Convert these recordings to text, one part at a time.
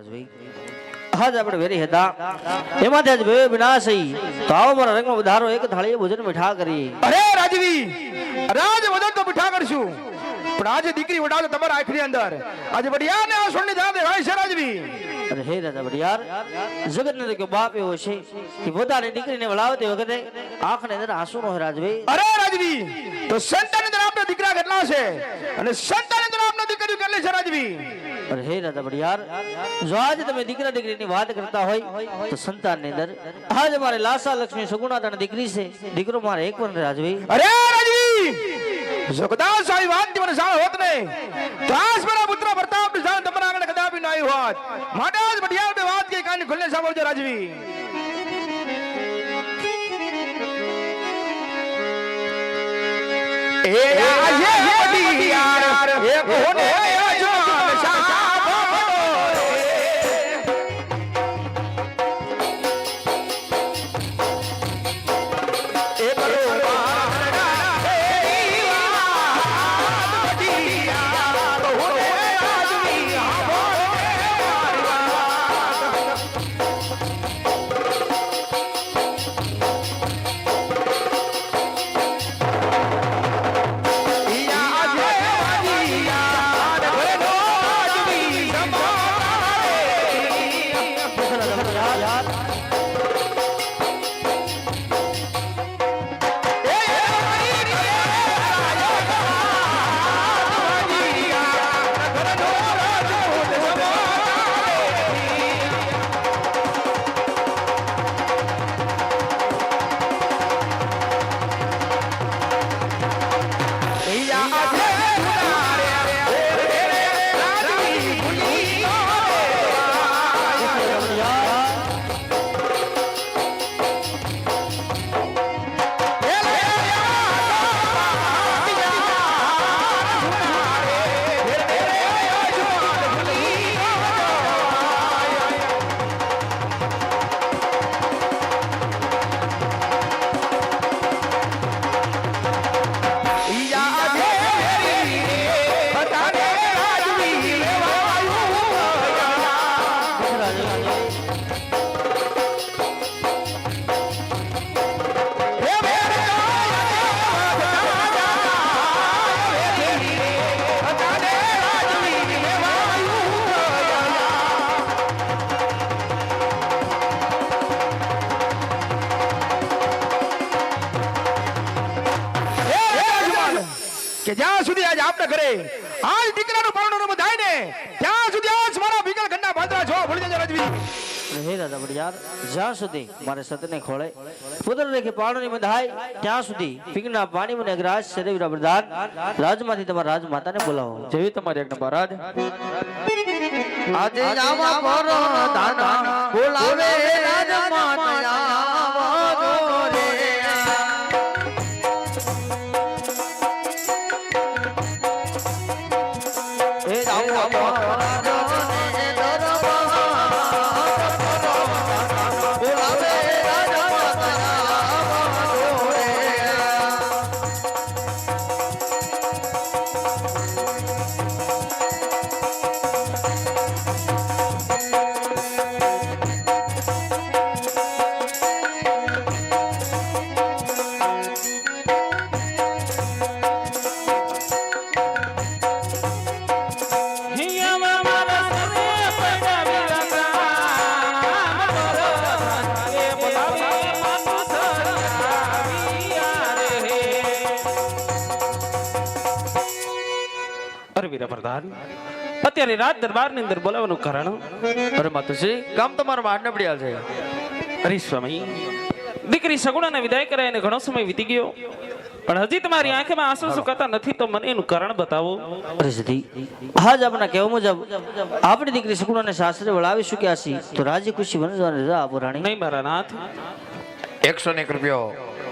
રાજભાઈ આજ આપણે વેરી હતા એમાંથી આજ બે વિનાશ થઈ તો આવો મારા રંગમાં વધારો એક થાળીએ ભોજન મીઠા કરી અરે રાજવી રાજ વદન તો મીઠા કરશું પણ આજે દીકરી વડાવે તમારા આંખની અંદર આજે બડિયાને આ સોની જાન દેવાય છે રાજવી અરે હે રાજા બડિયાર જગતનો કે બાપ એવો છે કે પોતાની દીકરીને વળાવતી વખતે આંખની અંદર આંસુ નો હોય રાજભાઈ અરે રાજવી તો સંતાન અંદર આપના દીકરા કેટલા છે અને સંતાન અંદર આપના દીકરીઓ કેટલી છે રાજવી અરે હે રાજા બડિયાર જો આજે તમે દીકરા દીકરીની વાત કરતા હોય તો સંતાનની અંદર આજ મારે લાસા લક્ષ્મી સગુણા તને દીકરી છે દીકરો મારે એક પણ રાજવી અરે રાજવી જો કદાચ આવી વાત મને જાણ હોત ને તો આજ મારા પુત્ર પ્રતાપ જાણ તમારા આગળ કદાપી ન આવ્યો હોત માટે આજ બડિયાર બે વાત કે કાન ખુલ્લે સાંભળજો રાજવી એ આજે બડિયાર એ કોને આજો કે જ્યાં સુધી આજ આપના ઘરે આજ દીકરાનું પરણું બધાય ને ત્યાં સુધી આજ મારા વિકલ ગંડા ભાદરા જો ભૂલી જજો રાજવી હે રાજા બડિયાર જ્યાં સુધી મારે સતને ખોળે પુત્ર રેખે પાણોની બંધાય ત્યાં સુધી પીંગના પાણી મને અગ્રાજ શરીર પ્રધાન રાજમાંથી તમારા રાજમાતાને બોલાવો જેવી તમારી આજ્ઞા મહારાજ આજે આવા પરો દાના બોલાવે રાજમાતા આવો રે હે પ્રધાન અત્યારે રાજ દરબારની અંદર બોલાવવાનું કારણ અરે માતુશ્રી કામ તમારું માંડબડિયા છે અરે સ્વામી દીકરી સગુણાને વિદાય કરાય અને ઘણો સમય વીતી ગયો પણ હજી તમારી આંખમાં આંસુ સુકાતા નથી તો મને એનું કારણ બતાવો અરે સતી આજ આપના કહેવા મુજબ આપણી દીકરી સગુણાને સાસરે વળાવી શક્યા છીએ તો રાજ્ય ખુશી વનજવાની રજા આપો રાણી નહીં મારા નાથ 101 રૂપિયો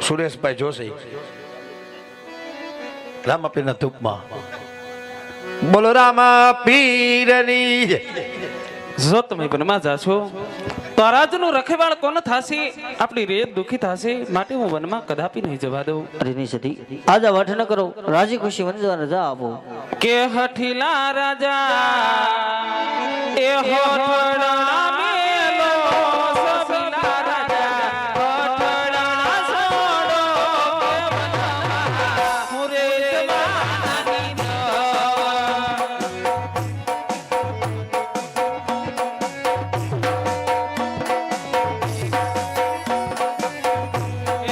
સુરેશભાઈ જોશી રામાપીરના ધૂપમાં બોલો રામા પીરની જો તમે બનમાં જાશો તો આ રાજનું રખેવાળ કોણ થશે? આપણી રેત દુખી થશે, માટે હું વનમાં કદાપી નહીં જવા દઉં. અરે નહીં સતી, આજા વઠ ન કરો, રાજી ખુશી વન જવા રજા આપો. કે હઠીલા રાજા એ હોઠડા મેલો સબીલા રાજા હોઠડા છોડો કે વનમાં મુરે જવાની દો.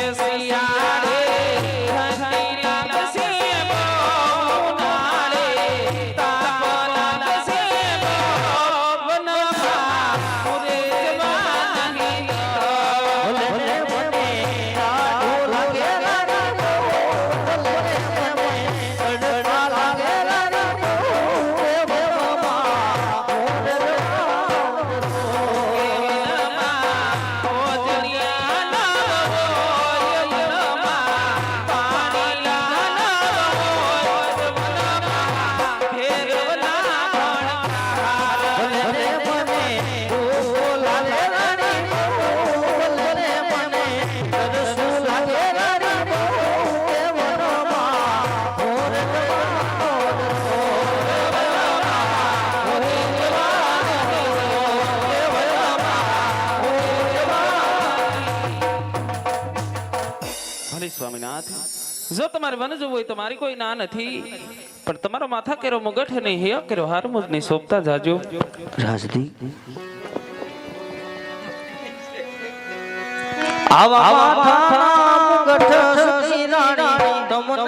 એ સિયાળે ઠંડી લાગશે બહુ ઉનાળે તાપ લાગશે બહુ વનમાં મુરે જવાની દો. ભલે સ્વામિનાથ, જો તમારે વન જવું હોય તો મારી કોઈ ના નથી, પણ તમારો માથા કેરો મુગટ અને હેયા કેરો હાર મુજને સોંપતા જાજો. રાજદી આવા માથા મુગટ સતી રાણી તમને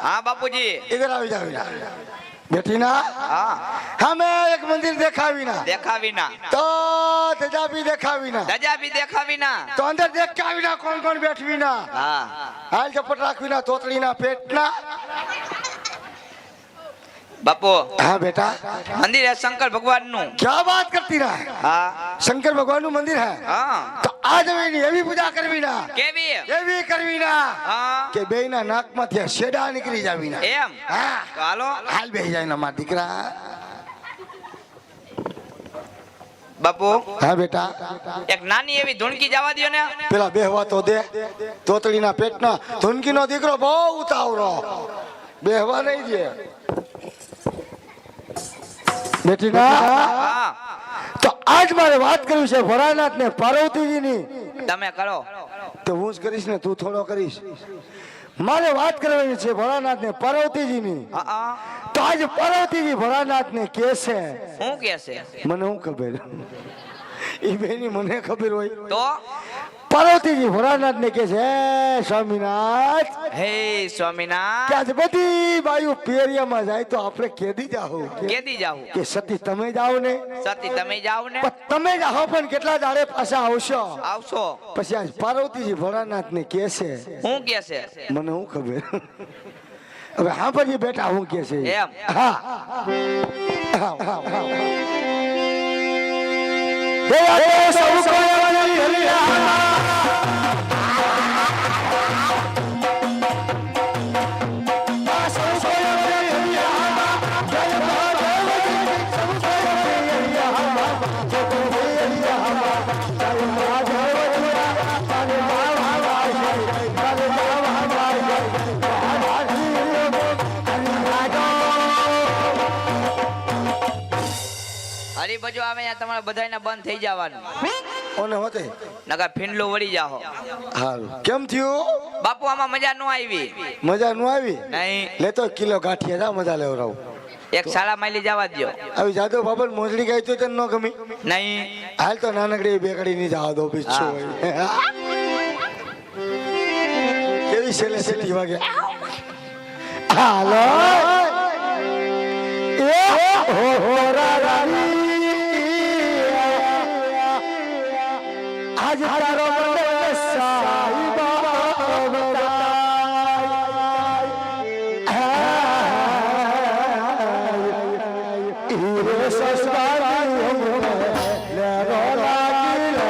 हाँ बापूजी इधर આવી જાવ બેઠી ના हाँ હમે એક મંદિર દેખાવી ના देखा बिना તો તેજાબી દેખાવી ના दजा भी देखा बिना તો અંદર દેખાવી ના કોણ કોણ બેઠવી ના हाँ હાલ ચપટ રાખવી ના તોતડી ના પેટ ના बापू हाँ बेटा मंदिर है शंकर भगवान नु क्या बात करती रहा है हाँ शंकर भगवान નું મંદિર है हाँ તો આજ એની એવી પૂજા કરવી ના केवी એવી કરવી ના हाँ કે બેયના નાકમાંથી શેડા નીકળી જાવી ના एम હા तो हालो હાલ બેહી જાય ના માર દીકરા बापू હા બેટા एक नानी एवी धुणकी जावा दियो ने પેલા બેહવા તો દે તોતડીના પેટના ધુનકીનો દીકરો બહુ ઉતાવળો બેહવા નહીં દે બેટી ના हाँ તો આજ મારે વાત કરવી છે ભોળાનાથ ને પાર્વતીજીની तमे करो તો હું જ કરીશ ને તું થોડો કરીશ મારે વાત કરવાની છે ભોળાનાથ ને પાર્વતીજીની हाँ हाँ તો આજ પાર્વતીજી ભોળાનાથ ને કે છે हूँ कैसे મને હું ખબર ઈ બેની મને ખબર હોય तो પાર્વતીજી ભોળાનાથ ને કે છે "હે સ્વામિનાથ हे स्वामीनाथ કે આજે બધી બાયુ પેરિયામાં જાય તો આપણે કેદી જાહો केदी जाऊ કે સતી તમે જાઓ ને सती तमे जाओ ने પણ તમે જાઓ પણ કેટલા દાડે પાછા આવશો आवशो પછી આજ પાર્વતીજી ભોળાનાથ ને કે છે हूँ कैसे મને હું ખબર હવે હા પછી બેટા હું કે છે એમ? હા હા, હા, હા. દયા દે સૌ કોયની હરિયા હરી બજો આવે ત્યાં તમારે બધાયને બંધ થઈ જવાનું ઓને હોતે નકર ફીંડલો વળી જાહો હારું કેમ થયું બાપુ આમાં મજા ન આવી મજા નું આવી નહીં લેતો કિલો ગાંઠિયા જા મજા લેવરાવ એક શાળા માયલી જવા દ્યો આવી જાદવ બાબા મોજડી ગાય તો તને ન ગમી નહીં હાલ તો નાનકડી બેકડી ની જવા દો પીછો કેવી છેલે છેલી વાગે હાલો એ હો હો રાની આજ તારો મને સાઈ બાબા હીરો સસરાની લે રો લાગી લે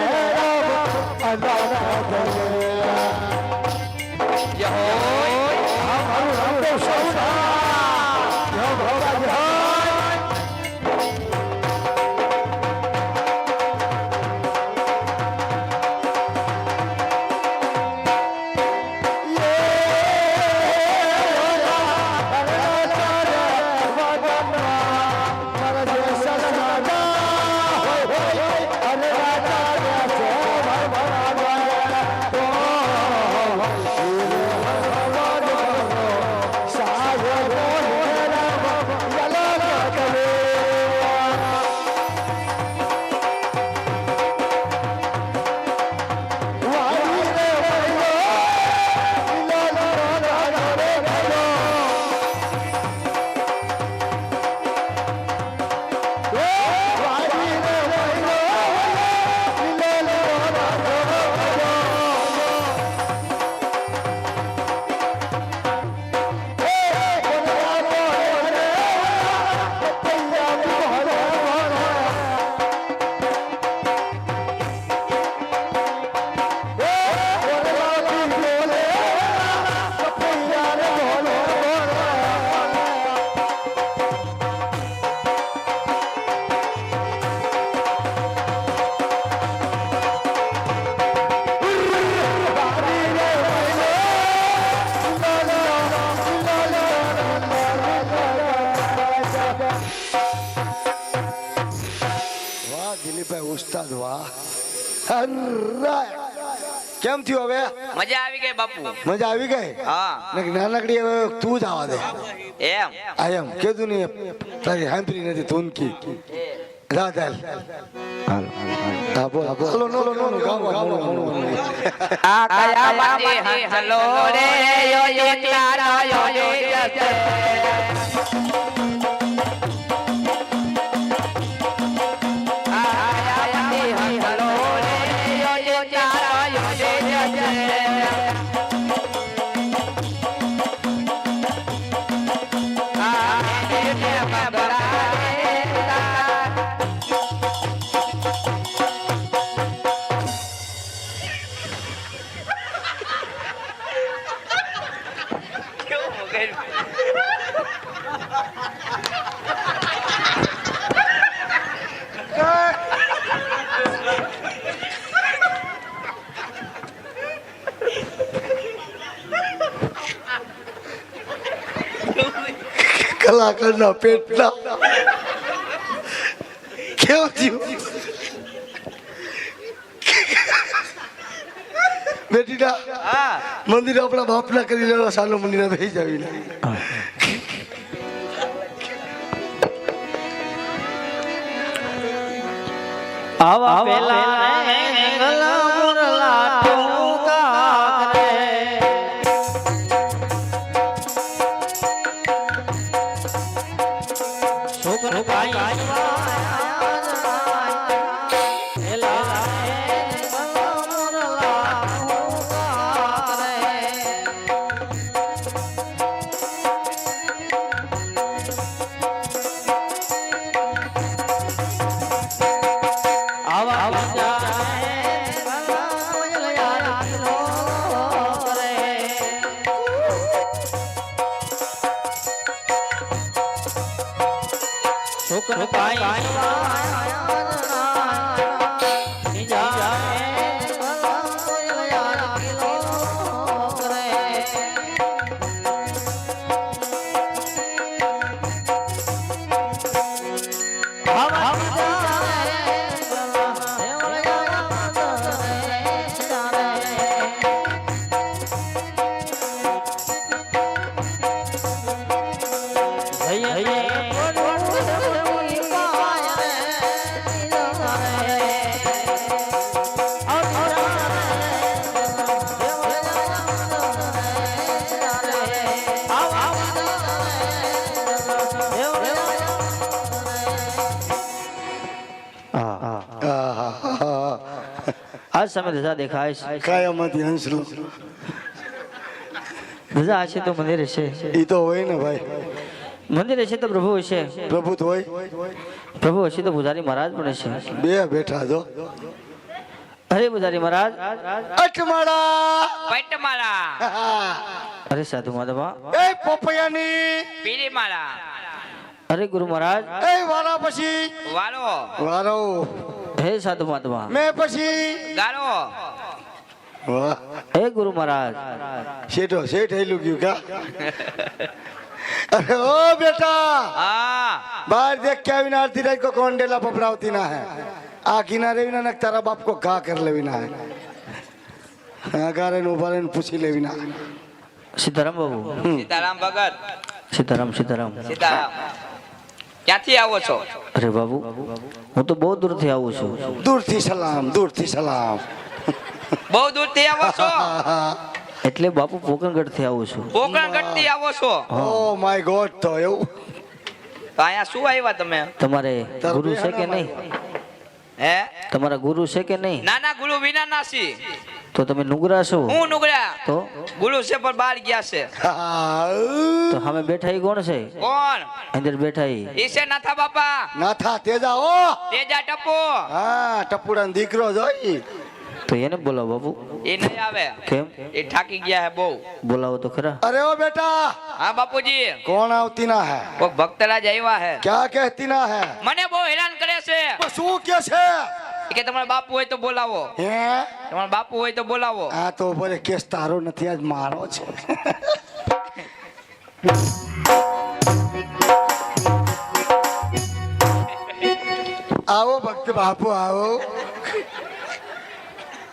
અનાથ દિલીપભાઈ ઉસ્તાદ વાહ કેમ થયું હવે મજા આવી ગઈ બાપુ મજા આવી ગઈ હા નાનકડી હવે તું જ આવા દે એમ આ એમ કીધું ને તારી હાંભરી નથી તુનકી રાધાલ હાલો નો ગાવો આ કયા માટી હંસલો રે યો તારો યો જશે કલાકારના પેટના કેવું થયું બેટીના મંદિર આપણા બાપના કરી લેવા સાનો મંદિર ભેજ આવીને આવા પેલા ગલા મુરલા ટૂંકા કરે છોકરો કાઈ છોકરો કાઈ આજ સમય ધજા દેખાય છે કાયામાંથી હંસલો ધજા છે તો મંદિર છે એ તો હોય ને ભાઈ મંદિર છે તો પ્રભુ છે પ્રભુ તો હોય પ્રભુ હશે તો પૂજારી મહારાજ પણ છે બે બેઠા જો અરે પૂજારી મહારાજ અટમાળા પટમાળા અરે સાધુ માધવા એ પોપૈયાની પીરી માળા અરે ગુરુ મહારાજ એ વારા પછી વાલો વારો હે સાધુ માધવા મેં પછી ગાળો વાહ હે ગુરુ મહારાજ શેઠો શેઠ હેલું ગયું કા अरे ओ बेटा बाहर देख के आवी ना आरती रात को कौन डेला पपड़ावती ना है आ किनारे भी ना नक तारा बाप को घा कर लेवी ना है अगारे नु बारे नु पूछी लेवी ना સીતારામ બાબુ સીતારામ ભગત સીતારામ સીતારામ સીતારામ ક્યાંથી આવો છો અરે બાબુ હું તો બહુ દૂરથી આવું છું दूर थी सलाम બહુ દૂરથી આવો છો એટલે બાપુ પોકણગઢથી આવું છું પોકરણગઢથી આવો છો ओ माय गॉड तो એવું તો અહીંયા શું આવ્યા તમે તમારે ગુરુ છે કે નહીં હે તમારા ગુરુ છે કે નહીં નાના ગુરુ વિના નાસી તો તમે નુગરા છો હું નુગડા તો ગુરુ છે પણ બહાર ગયા છે તો સામે બેઠા ઈ કોણ છે કોણ અંદર બેઠા ઈ ઈ છે નાથા બાપા ના था तेजा ओ તેજા ટપો हां टपुड़ा દીકરો જોઈ તો એને બોલાવો બાપુ એ નહીં આવે કેમ એ થાકી ગયા હે બહુ બોલાવો તો ખરા अरे ओ बेटा હા બાપુજી कौन आवती ना है ઓ ભક્તરાજ આવ્યા હે क्या कहती ना है મને બહુ હેરાન કરે છે શું કે છે કે તમારા બાપુ હોય તો બોલાવો હે તમારા બાપુ હોય તો બોલાવો આ તો બોલે કેસ તારો નથી આજ મારો છે આવો ભક્ત બાપુ આવો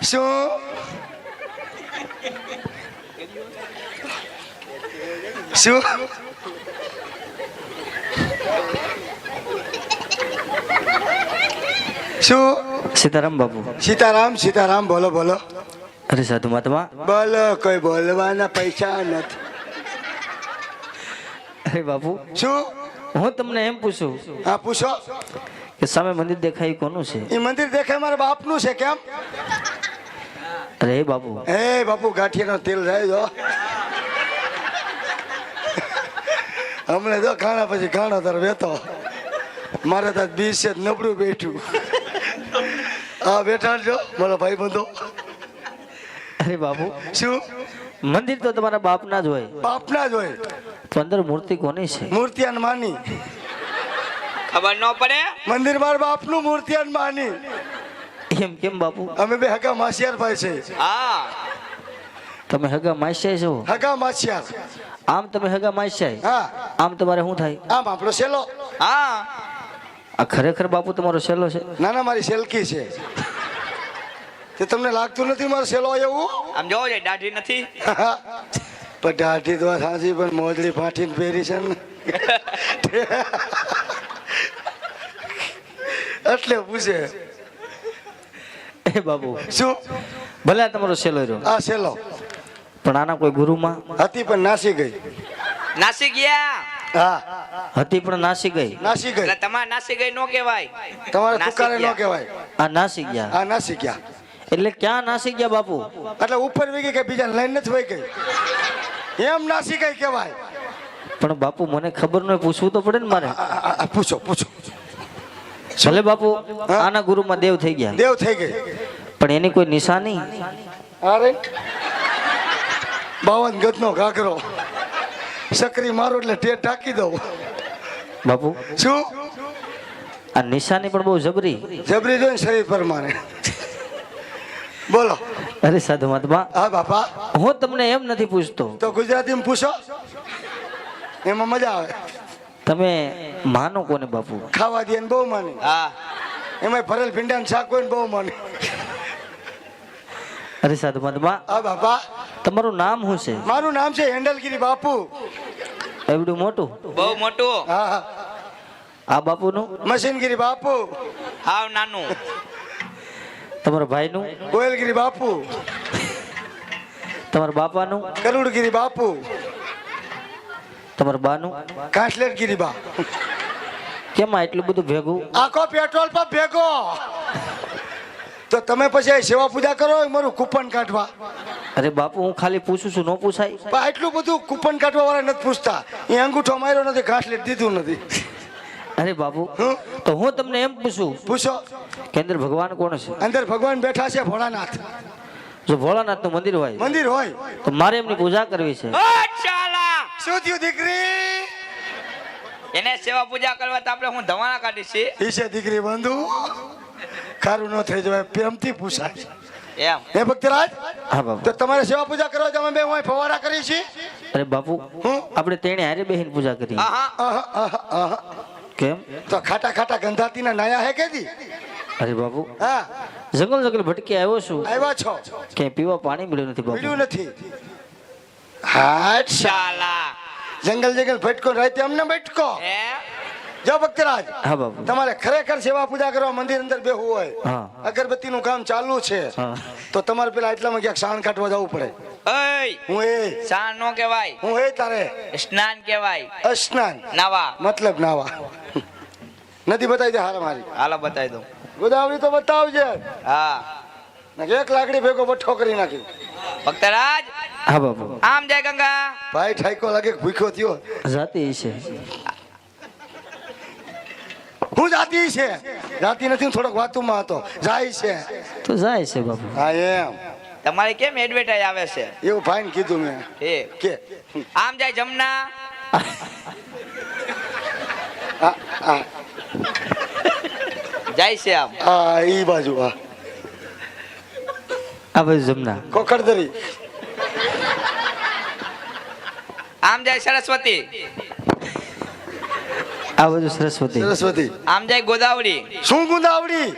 શું શું શું સીતારામ બાપુ સીતારામ સીતારામ બોલો બોલો અરે સાધુ મહાત્મા બોલો કોઈ બોલવાના પૈસા નથી અરે બાપુ શું હું તમને એમ પૂછું હા પૂછો કે સામે મંદિર દેખાય એ કોનું છે એ મંદિર દેખાય મારા બાપનું છે કેમ અરે એ બાપુ એ બાપુ ગાંઠિયાનો તેલ જાય જો હમણે જો ખાણા પછી ખાણો તાર વેતો મારે તો બીસ છે નબળું બેઠું હા બેઠા છો મારા ભાઈ બંધો અરે બાપુ શું મંદિર તો તમારા બાપના જ હોય બાપના જ હોય તો અંદર મૂર્તિ કોની છે મૂર્તિયાન માની ખબર ન પડે મંદિર મારા બાપનું મૂર્તિયાન માની એમ કેમ બાપુ અમે બે હગા માસિયાર ભાઈ છે હા તમે હગા માસ્યા છો હગા માસિયાર આમ તમે હગા માસ્યા હા આમ તમારે શું થાય આમ આપણો સેલો હા આ ખરેખર બાપુ તમારો સેલો છે ના ના મારી સેલકી છે તે તમને લાગતું નથી મારો સેલો એવું આમ જોવો છે દાઢી નથી પણ દાઢી તો સાચી પણ મોજડી ફાટીને પહેરી છે ને એટલે પૂછે એ બાપુ શું ભલે આ તમારો સેલો રહ્યો આ સેલો પણ આના કોઈ ગુરુમાં હતી પણ નાસી ગઈ નાસી ગયા હા હતી પણ નાસી ગઈ નાસી ગઈ એટલે તમારે નાસી ગઈ નો કહેવાય તમારે નાસી તુકારે ન ગયા. કહેવાય આ નાસી ગયા આ નાસી ગયા એટલે ક્યાં નાસી ગયા બાપુ એટલે ઉપર વી ગઈ કે બીજા લાઈન નથી વહી ગઈ એમ નાસી ગઈ કહેવાય પણ બાપુ મને ખબર ન હોય પૂછવું તો પડે ને મારે પૂછો પૂછો ભલે બાપુ આના ગુરુમાં દેવ થઈ ગયા દેવ થઈ ગઈ પણ એની કોઈ નિશાની અરે 52 ગજનો ઘાઘરો સકરી મારો એટલે ટેટ ઢાંકી દઉં બાપુ શું આ નિશાની પણ બહુ જબરી જબરી જોઈને શરીર પ્રમાણે બોલો અરે સાધુ મહાત્મા હા બાપા હું તમને એમ નથી પૂછતો તો ગુજરાતીમાં પૂછો એમાં મજા આવે તમે માનો કોને બાપુ ખાવા દે ને બહુ માની હા એમાં ભરેલ ભીંડાનું શાક હોય ને બહુ માની અરે સાધુ મહાત્મા હા બાપા તમારું નામ શું છે મારું નામ છે હેન્ડલગીરી બાપુ એવડું મોટું બહુ મોટું હા હા આ બાપુનું મશીનગીરી બાપુ હાવ નાનું તમારા ભાઈનું ગોયલગીરી બાપુ તમારા બાપાનું કરુડગીરી બાપુ તમારા બાનું કાંસલેટગીરી બા કેમ આ એટલું બધું ભેગું આખો પેટ્રોલ પંપ ભેગો તો તમે પછી સેવા પૂજા કરો મારું કૂપન કાઢવા અરે બાપુ હું ખાલી પૂછું છું ન પૂછાય પણ આટલું બધું કૂપન કાઢવા વાળા નથી પૂછતા એ અંગૂઠો માર્યો નથી કાંસલેટ દીધું નથી અરે બાપુ હું? તો હું તમને એમ પૂછું પૂછો કે અંદર ભગવાન કોણ છે અંદર ભગવાન બેઠા છે ભોળાનાથ જો ભોળાનાથનું મંદિર હોય મંદિર હોય તો મારે એમની પૂજા કરવી છે ઓ ચાલા શું થયું દીકરી એને સેવા પૂજા કરવા તો આપણે હું ધવાણા કાઢી છે ઈ છે દીકરી બંધુ ખારું ન થઈ જવાય પ્રેમથી પૂછાય એમ હે ભક્તરાજ હા બાપુ તો તમારે સેવા પૂજા કરવા તમે બે હું ફવારા કરી છે અરે બાપુ હું? આપણે તેણે હારે બેહીને પૂજા કરી હા હા આહા, આહા, આહા. કેમ તો ખાટા ખાટા ગંધાતી ના નાયા હે કેદી અરે બાપુ હા જંગલ જંગલ ભટકી આવ્યો છું આવ્યા છો ક્યાંય પીવા પાણી મળ્યું નથી બાપુ પીડ્યું નથી હા ચાલા જંગલ જંગલ ભટકો રાતે અમને ભટકો હે જો ભક્તરાજ હા બાપુ તમારે ખરેખર સેવા પૂજા કરવા મંદિર અંદર બેહવું હોય હા. અગરબત્તીનું કામ ચાલુ છે હા. તો તમારે પેલા એટલામાં ક્યાંક સાણ કાઢવા જવું પડે ઓય હું એ સાણ નો કહેવાય હું એ તારે સ્નાન કહેવાય અસ્નાન નાવા મતલબ નાવા નથી બતાવી દે હારા મારી હાલો બતાવી દઉં ગોદાવરી તો બતાવજે હા એક લાકડી ભેગો બઠ્ઠો કરી નાખી ભક્તરાજ હા બાપુ આમ જય ગંગા ભાઈ ઠાઈકો લાગે કે ભૂખ્યો થયો જાતિ છે હું જાતિ છે જાતિ નથી હું થોડોક વાતુમાં હતો જાય છે તો જાય છે બાપુ હા એમ તમારી કેમ એડવર્ટાઈઝ આવે છે એવું ભાઈને કીધું મેં એ કે આમ જાય જમના આ આ જાય છે આમ આ ઈ બાજુ આ આ બાજુ જમના કોકડદરી આમ જાય સરસ્વતી આ બાજુ સરસ્વતી સરસ્વતી આમ જાય ગોદાવરી શું ગુંદાવડી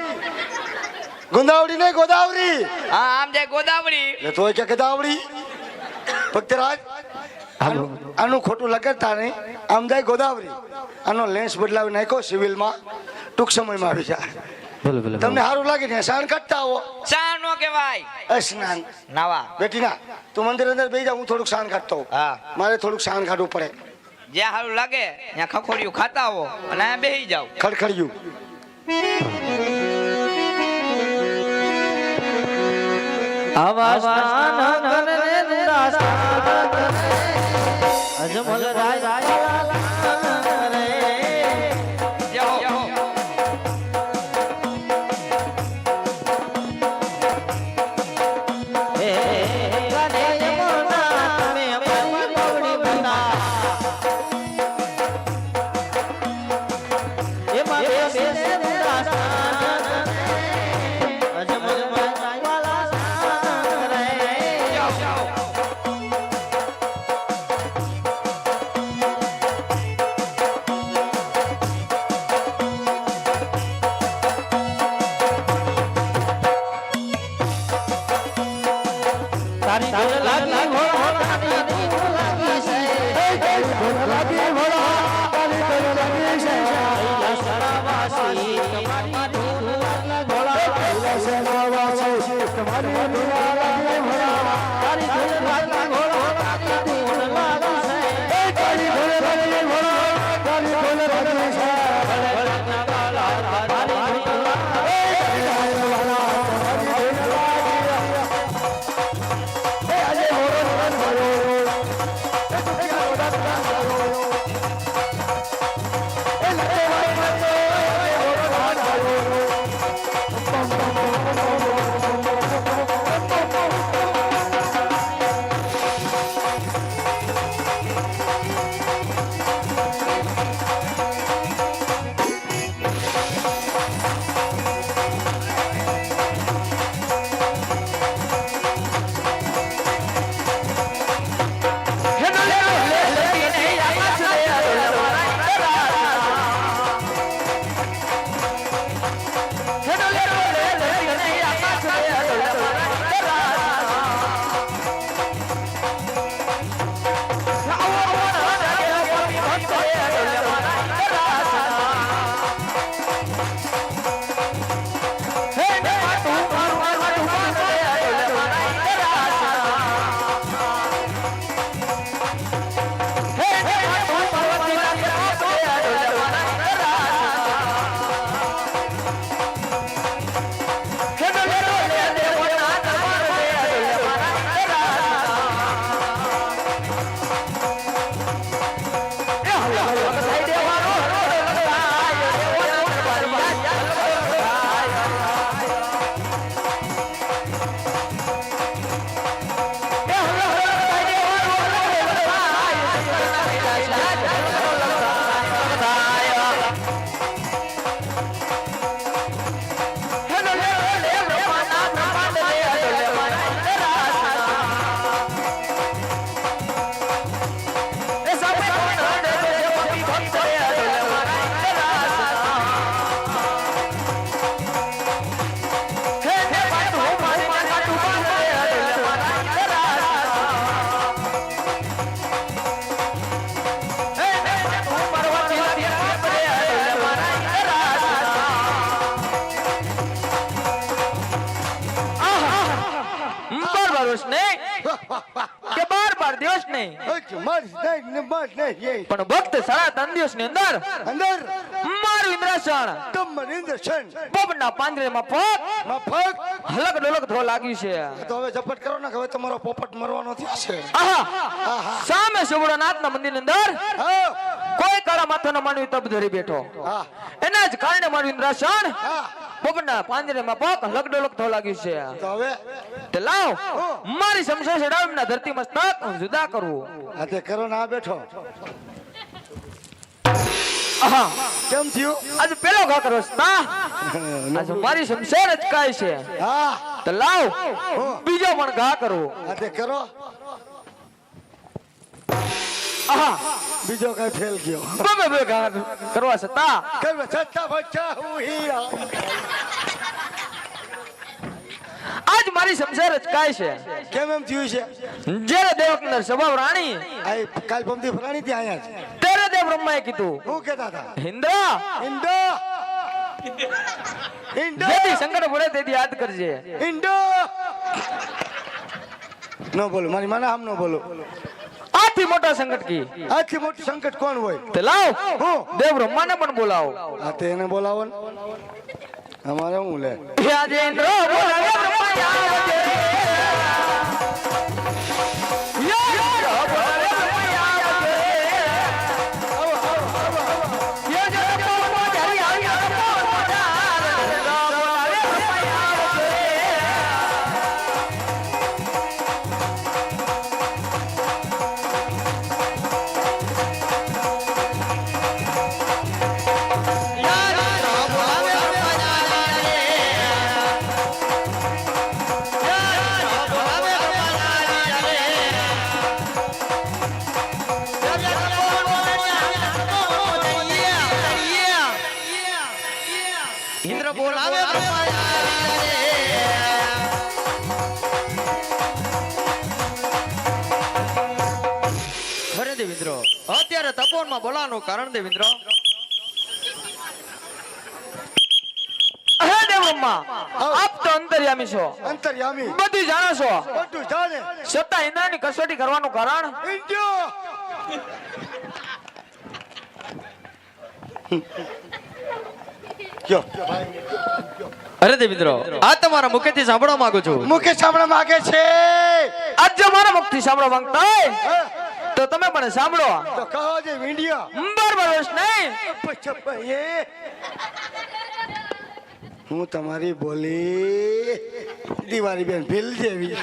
ગુંદાવડી નહીં ગોદાવરી હા આમ જાય ગોદાવરી એટલે તોય કે ગદાવડી ભક્તરાજ હા આનું બાપુ આનું ખોટું લગાડતા નહીં આમ જાય ગોદાવરી આનો લેન્સ બદલાવી નાખ્યો સિવિલમાં ટૂંક સમયમાં આવી જાય ભલે ભલે તમને સારું લાગે ને સાણ કાઢતા આવો સાણ નો કહેવાય સ્નાન નાવા બેટી ના તું મંદિર અંદર બેસી જા હું થોડુંક સાણ કાઢતો હોઉં. હા મારે થોડુંક સાણ કાઢવું પડે જ્યાં સારું લાગે ત્યાં ખખોરિયું ખાતા આવો અને અહીંયા બેસી જાવ. ખડખડિયું આવા સ્નાન કરને દુરાસ્તા કરે અજમલ રાય રે જાઓ. હે ગાને યમુના મે અપની મોડી બના એ મારે બેસે દુરાસ્તા અજમલ રાય વાલા રે તારી ધૂળ લાગી ઘોડા તારી ધૂળ લાગી છે ધૂળ લાગી ઘોડા તારી ધૂળ લાગી છે સરાવાસી તમારી ધૂળ લાગી ઘોડા સરાવાસી તમારી ધૂળ લાગી ઘોડા તારી ધૂળ લાગી ઘોડા તારી ધૂળ લાગી છે તારી ધૂળ લાગી ઘોડા તારી ધૂળ લાગી છે ભળના વાલા તારી ધૂળ કે 12 દિવસ નહીં પણ ભક્ત સાડા 3 દિવસ ની અંદર અંદર મારું ઇન્દ્રાસન તમાર ઇન્દ્રશન પોપટના પાંજરામાં મફત હલક ડોલક થવા લાગ્યું છે. તો હવે ઝપટ કરો ને કે હવે તમારો પોપટ મરવાનો થયો છે. આહા સામે શિવડાનાથના મંદિરની અંદર હા કોઈ કાળા માથાનો માનવી તપ ધરી બેઠો. હા એના જ કારણે મારું ઇન્દ્રાસન હા પોપટના પાંજરામાં હલક ડોલક થવા લાગ્યું છે. તો હવે તે લાવ મારી શમશેર ચડાવીને ધરતી મસ્તક હું જુદા કરું. આ તે કરો ને આ બેઠો આહા કેમ થયું? આજે પેલો ઘા કરો ના આજે મારી શમશેર જ કાય છે. હા તો લાવ બીજો પણ ઘા કરું. આ તે કરો આહા બીજો કઈ ફેલ ગયો બે ઘા કરવા છતાં કઈ છત્તા બચ્ચા હું હી આજ મારી શમશેર જ કાય છે. કેમ એમ થયું છે? જ્યારે દેવકીનંદર સ્વભાવ રાણી આ કાલ પમદી ફરાણી ત્યાં આયા છે. ત્યારે દેવ બ્રહ્માએ કીધું હું કહેતા હતા ઇન્દ્ર ઇન્ડો ઇન્ડો જેથી સંકટ પડે તેથી યાદ કરજે. ઇન્ડો ન બોલો મારી માના આમ ન બોલો આથી આથી મોટા સંકટ કી આથી મોટું સંકટ કોણ હોય? તે લાવ હું દેવ બ્રહ્માને પણ બોલાવો. આ તે એને બોલાવો ને. અમારે હું લે રાજેન્દ્ર બોલાવે બ્રહ્મા આવજે. યજ્ઞ બોલાવે બ્રહ્મા આવજે. યજ્ઞ બોલાવે હરી હરી બોલાવે બ્રહ્મા આવજે. ઇન્દ્ર બોલાવે અરે દેવેન્દ્ર અત્યારે તપોવનમાં બોલાવાનું કારણ દેવેન્દ્ર હે દેવ બ્રહ્મા આપ તો અંતર્યામી છો અંતર્યામી બધું જાણો છો બધું જાણે છતાં ઇન્દ્રની કસોટી કરવાનું કારણ ઇન્ડિયો કયો અરે દેવેન્દ્ર આ તમારા મુખેથી સાંભળવા માંગુ છું મુકેશ સાંભળવા માંગે છે આજ જો મારા મુખથી સાંભળવા માંગતા હોય હે? તો તમે પણ સાંભળો તો કહો જે ઇન્ડિયા બરાબર નહીં હું તમારી બોલી દિવાળી બેન ભીલ જેવી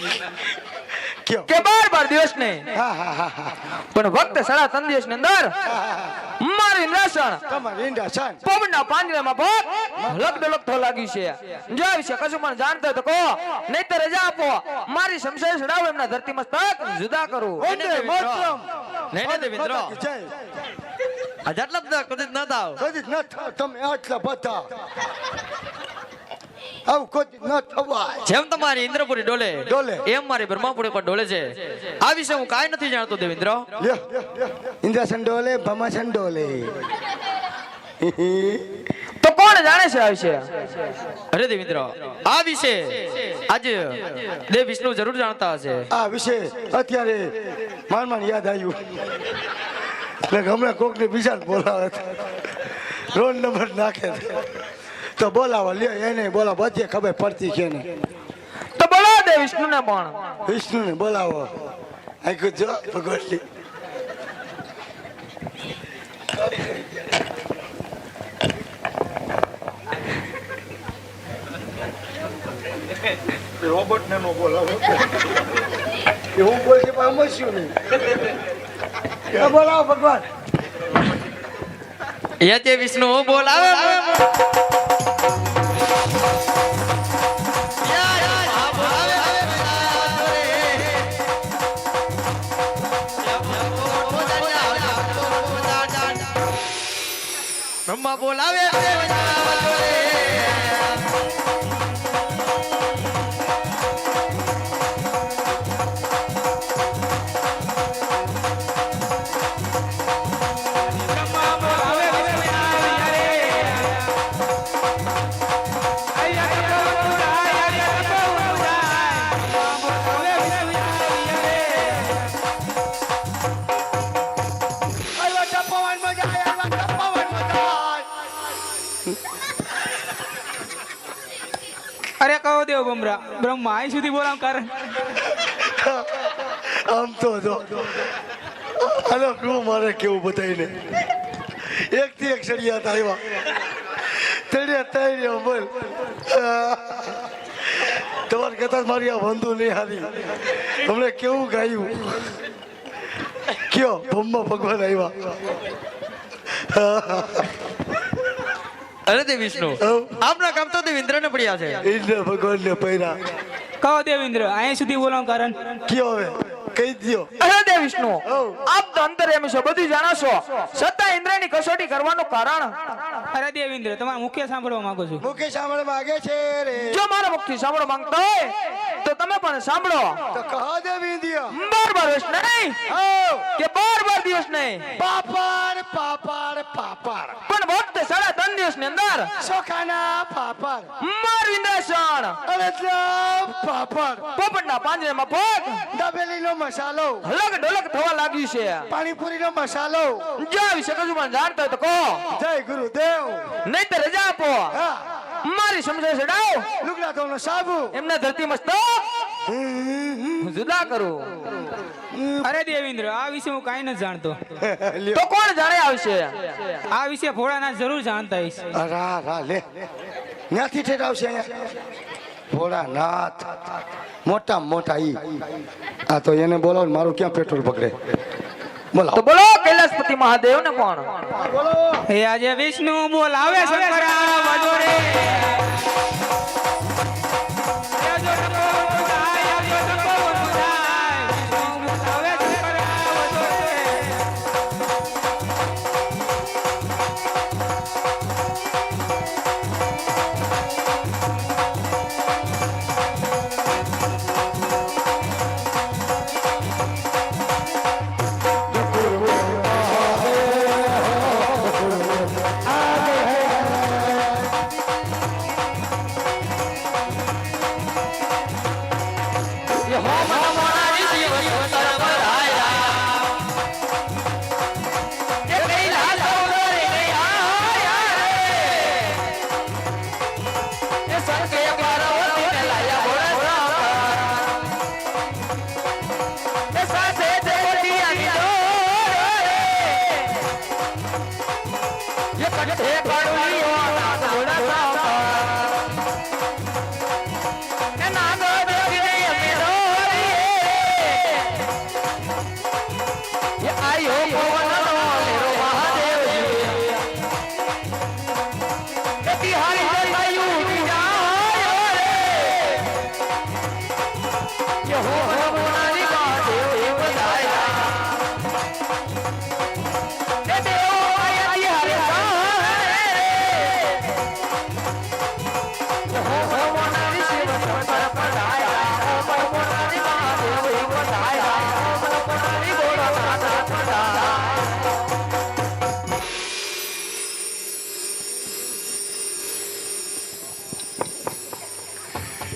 કયો કે 12 દિવસ નહીં હા હા હા હા પણ વખત 3.5 દિવસ ની અંદર મારી નિરાશણ તમારી ઈંડા શાન પવનના પાંજરામાં પગ લગ ડલગ થવા લાગી છે જો આ વિશે કશું પણ જાણતો હોય તો કહો નહીં તો રજા આપો મારી સમસ્યા છડાવો એમના ધરતી મસ્તક જુદા કરું વંદે માતરમ નહીં દેવેન્દ્ર જય આ જેટલા બધા કદી ન થાવ કદી ન થાવ તમે આટલા બધા આવું કદી ન થવાય જેમ તમારી ઇન્દ્રપુરી ડોલે ડોલે. એમ મારી બ્રહ્માપુરી પર ડોલે છે આ વિશે હું કાંઈ નથી જાણતો દેવેન્દ્ર લ્યો ઇન્દ્રાસન ડોલે ભમાસન ડોલે તો કોણ જાણે છે આ વિશે અરે દેવેન્દ્ર આ વિશે આજે દેવ વિષ્ણુ જરૂર જાણતા હશે આ વિશે અત્યારે માન યાદ આવ્યું એટલે હમણાં કોકને બીજા બોલાવે રોડ નંબર નાખે છે. તો બોલાવો લ્યો એને બોલાવો બધે ખબર પડતી છે ને તો બોલાવો દેવ વિષ્ણુને પણ વિષ્ણુને બોલાવો આ જો ભગવતી રોબોટ ને નો બોલાવો એવું બોલશે પણ સમજ્યું નહીં બોલાવો ભગવાન યતે વિષ્ણુ બોલાવે બ્રહ્મા બોલાવે અરે કહો દેવ બ્રહ્મા અહીં સુધી બોલાવ કારણ આમ તો જો હાલો શું મારે કેવું બધાને એક થી એક સળિયા આવ્યા તળિયા બોલ તમારે કહેતા મારી આ બંધુ નહીં હારી હમણે કેવું ગાયું કયો બ્રહ્મા ભગવાન આવ્યા અરે તે વિષ્ણુ આપના કામ તો દેવેન્દ્ર ને પડ્યા છે ઇન્દ્ર ભગવાન ને પૈરા કહો દેવેન્દ્ર અહીં સુધી બોલાવ કારણ કયો હવે કહી દ્યો અરે દેવ વિષ્ણુ આપ તો અંતર્યામી છો બધું જાણો છો છતાં ઇન્દ્રની કસોટી કરવાનું કારણ અરે દેવેન્દ્ર તમારા મુખ્ય સાંભળવા માંગુ છું મુકેશ સાંભળવા માંગે છે રે જો મારા મુખથી સાંભળવા માંગતા હોય તો તમે પણ સાંભળો તો કહો દે વિંધ્યા બરાબર નહીં કે 12 12 દિવસ નહીં પાપડ પાપડ પાપડ પણ વખત 3.5 દિવસની અંદર ચોખાના પાપડ મારું ઇન્દ્રાસન અરે પાપડ પોપટના પાંજરામાં પગ દાબેલીનો મસાલો હલક ઢોલક થવા લાગ્યું છે પાણીપુરીનો મસાલો જો વિશે કશું મને જાણતા હોય તો કહો જય ગુરુદેવ નહીં તો રજા આપો હા મારી સમજણ ચડાવ લુગડા ધોવાનો સાબુ એમના ધરતી મસ્તક જુદા કરું અરે દેવેન્દ્ર આ વિશે હું કાંઈ નથી જાણતો તો કોણ જાણે આવશે આ વિશે ભોળાનાથ જરૂર જાણતા હશે રા રા લે ત્યાંથી ઠેરાવશે અહીંયા ભોળાનાથ મોટા મોટા ઈ આ તો એને બોલાવો ને મારું ક્યાં પેટ્રોલ પકડે બોલાવો તો બોલો કૈલાસપતિ મહાદેવ ને કોણ હે આજે વિષ્ણુ બોલાવે શંકરા વજોડે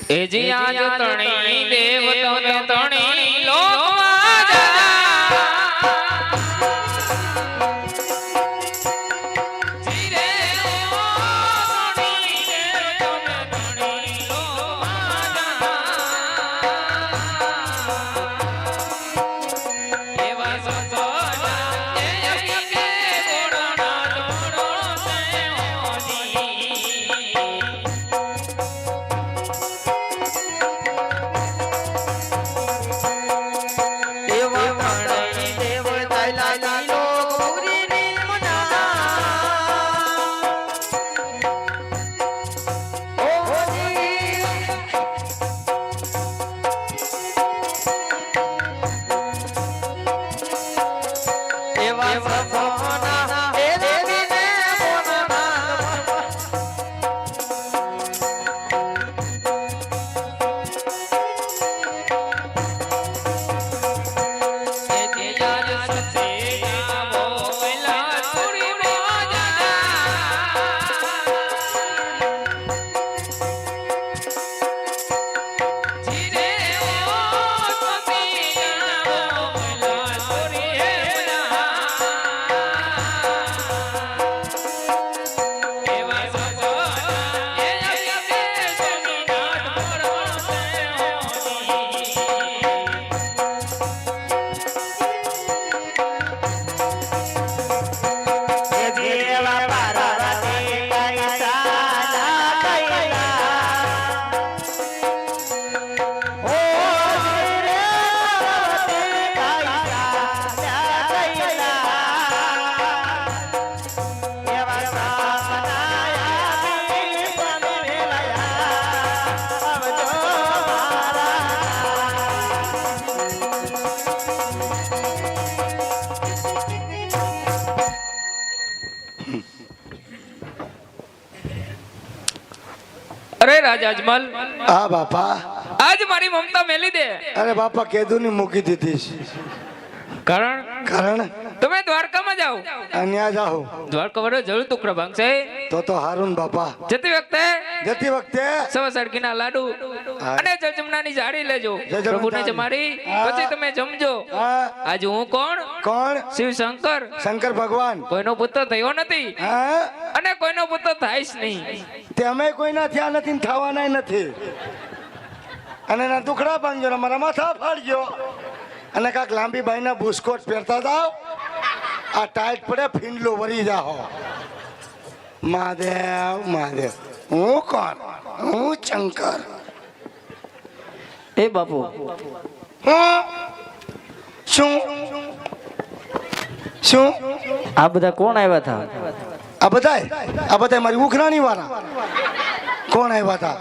એ જી આજ તણી દેવ તને તણી લોકમાં જા જીરે ઓ તણી દેવ તને તણી લોકમાં જા એવા સસોના એ કે ગોડના દોડો સે ઓજી અરે રાજા અજમલ હા બાપા આજ મારી મમતા મેલી દે અરે બાપા કેદુની મૂકી દીધી છે. કારણ કારણ તમે દ્વારકામાં જાઓ અહીંયા જાઉં દ્વારકા વડો જરૂર ટુકડા ભાંગશે તો હારું ને બાપા જતી વખતે સવા સડકીના લાડુ અને જળજમનાની જાળી લેજો જળજમનાની પ્રભુને જાળી. જમાડી હા. પછી તમે જમજો હા આજે હું કોણ કોણ શિવ શંકર શંકર ભગવાન કોઈનો પુત્ર થયો નથી હા અને કોઈનો પુત્ર થાય જ નહીં તે અમે કોઈના થયા નથી ને થવાના નથી અને એના દુખડા ભાંગ્યો ને મારા માથા ફાડ્યો અને કાંક લાંબી બાઈના બુસ્કોટ પહેરતા જાઓ આ ટાઈટ પડે ફીંડલું વરી જાઓ મહાદેવ મહાદેવ હું કોણ હું શંકર એ બાપુ હું શું શું આ બધા કોણ આવ્યા હતા? આ બધાય મારી ઉખરાણી વાળા કોણ આવ્યા હતા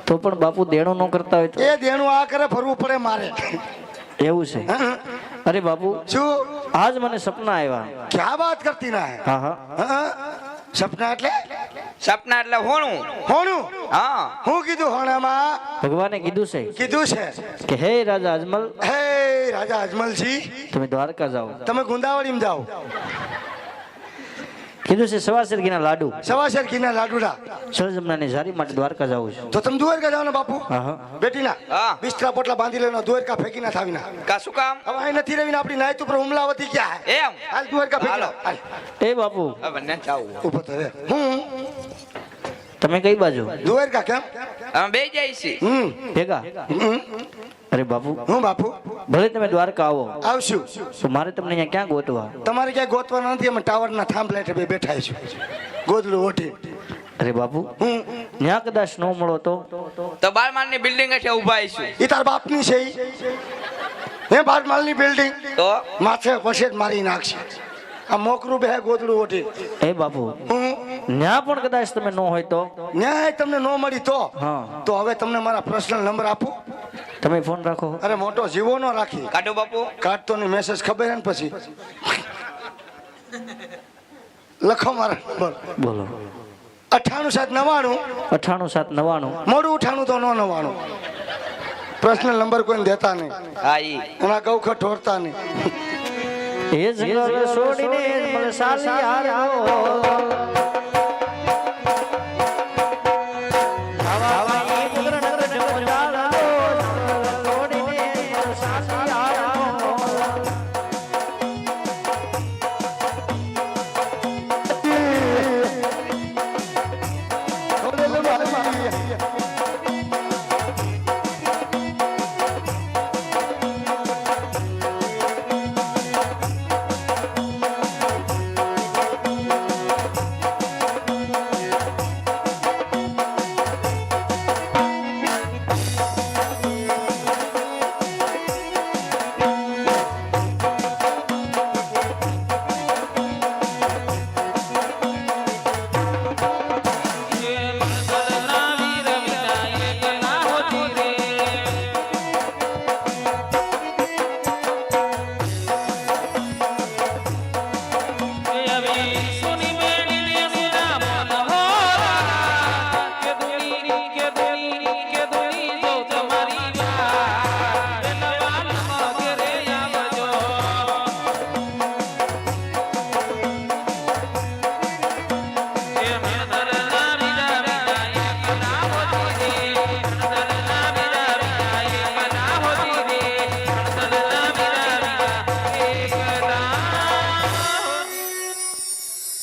તો પણ બાપુ દેણો ન કરતા હોય તો એ દેણું આ કરે ફરવું પડે મારે એવું છે? અરે બાપુ શું આજ મને સપના આવ્યા. ક્યાં વાત કરતી ના હે હા હા હા? સપના એટલે સપના એટલે હોણું હોણું હા હું કીધું હોણામાં ભગવાને કીધું છે કીધું છે કે હે રાજા અજમલ હે રાજા અજમલજી તમે દ્વારકા જાઓ. તમે ગુંદાવડીમાં જાઓ કીધું છે સવા શેરગીના લાડુ સવાસર ઘીના લાડુડા જળજમનાની જારી માટે દ્વારકા જાવું છે. તો તમે દ્વારકા જાઓ ને બાપુ હા હા બેટીના હા. બિસ્તરા પોટલા બાંધી લેવાનો દ્વારકા ફેંકી ના થાવીના કા શું કામ હવે અહીં નથી રહીને આપણી નાયત ઉપર હુમલાવતી ક્યાં હે એમ હાલ દ્વારકા ફેંકી હાલો. હાલ એ બાપુ હવે ને જાવું ઊભો તો રે હું તમે કઈ બાજુ દ્વારકા કેમ અમે બે જાય છે ભેગા? અરે બાપુ હું બાપુ ભલે તમે દ્વારકા આવો આવશું તો મારે તમને અહીંયા ક્યાં ગોતવા? તમારે ક્યાંય ગોતવાના નથી અમે ટાવરના થાંભલા હેઠળ બે બેઠા છું ગોદડું ઓઢી અરે બાપુ હું ત્યાં કદાચ ન મળો તો તો બાળમાનની બિલ્ડિંગ હેઠે ઊભા છું એ તાર બાપની છે ઈ? હે બારમાલની બિલ્ડિંગ તો માથે પછી જ મારી નાખશે આ મોકરું બે ગોદડું ઓઢી એ બાપુ હું ત્યાં પણ કદાચ તમે ન હોય તો ન્યાય તમને ન મળી તો હા તો હવે તમને મારા પર્સનલ નંબર આપું તમે ફોન રાખો. અરે મોટો જીવો નો રાખી કાઢો બાપુ કાઢતો ને મેસેજ ખબર હે ને પછી લખો મારા નંબર બોલો 98 98 મોડું ઉઠાણું તો નો 99 પર્સનલ નંબર કોઈને દેતા નહીં હા ઈ એના ગૌખર ઠોરતા નહીં એ જંગલ છોડીને મને સાલી હારો